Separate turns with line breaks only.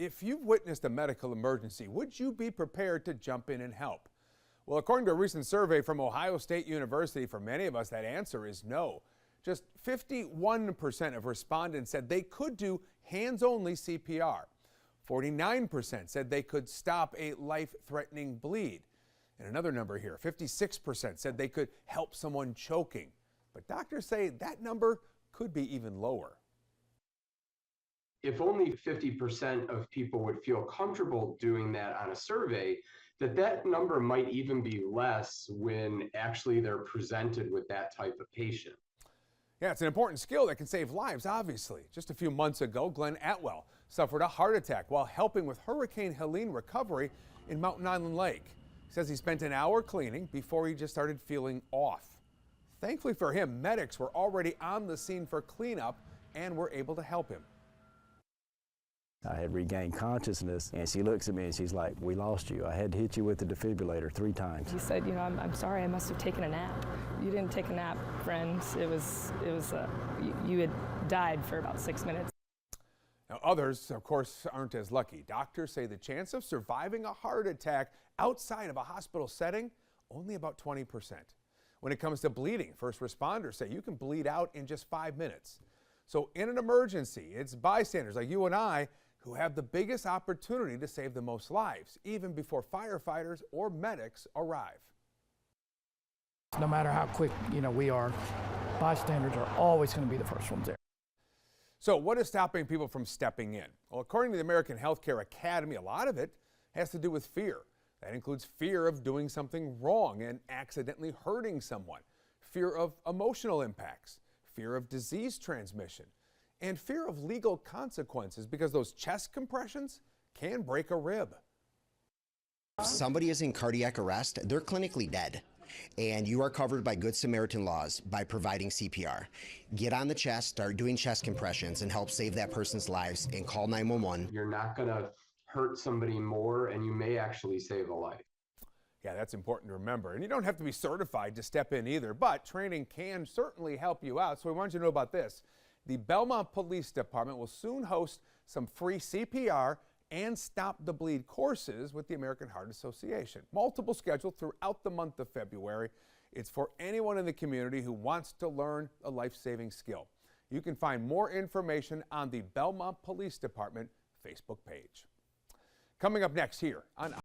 If you've witnessed a medical emergency, would you be prepared to jump in and help? Well, according to a recent survey from Ohio State University, for many of us, that answer is no. Just 51% of respondents said they could do hands-only CPR. 49% said they could stop a life-threatening bleed. And another number here, 56% said they could help someone choking. But doctors say that number could be even lower.
If only 50% of people would feel comfortable doing that on a survey, that number might even be less when actually they're presented with that type of patient.
Yeah, it's an important skill that can save lives, obviously. Just a few months ago, Glenn Atwell suffered a heart attack while helping with Hurricane Helene recovery in Mountain Island Lake. He says he spent an hour cleaning before he just started feeling off. Thankfully for him, medics were already on the scene for cleanup and were able to help him.
I had regained consciousness, and she looks at me and she's like, "We lost you. I had to hit you with the defibrillator 3 times.
He said, I'm sorry, I must have taken a nap. You didn't take a nap, friends. You had died for about 6 minutes.
Now, others, of course, aren't as lucky. Doctors say the chance of surviving a heart attack outside of a hospital setting, only about 20%. When it comes to bleeding, first responders say you can bleed out in just 5 minutes. So in an emergency, it's bystanders like you and I who have the biggest opportunity to save the most lives, even before firefighters or medics arrive.
No matter how quick, we are, bystanders are always going to be the first ones there.
So what is stopping people from stepping in? Well, according to the American Healthcare Academy, a lot of it has to do with fear. That includes fear of doing something wrong and accidentally hurting someone, fear of emotional impacts, fear of disease transmission, and fear of legal consequences because those chest compressions can break a rib.
If somebody is in cardiac arrest, they're clinically dead. And you are covered by Good Samaritan laws by providing CPR. Get on the chest, start doing chest compressions, and help save that person's lives, and call 911.
You're not going to hurt somebody more, and you may actually save a life.
Yeah, that's important to remember. And you don't have to be certified to step in either, but training can certainly help you out. So we want you to know about this. The Belmont Police Department will soon host some free CPR and Stop the Bleed courses with the American Heart Association. Multiple scheduled throughout the month of February. It's for anyone in the community who wants to learn a life-saving skill. You can find more information on the Belmont Police Department Facebook page. Coming up next here on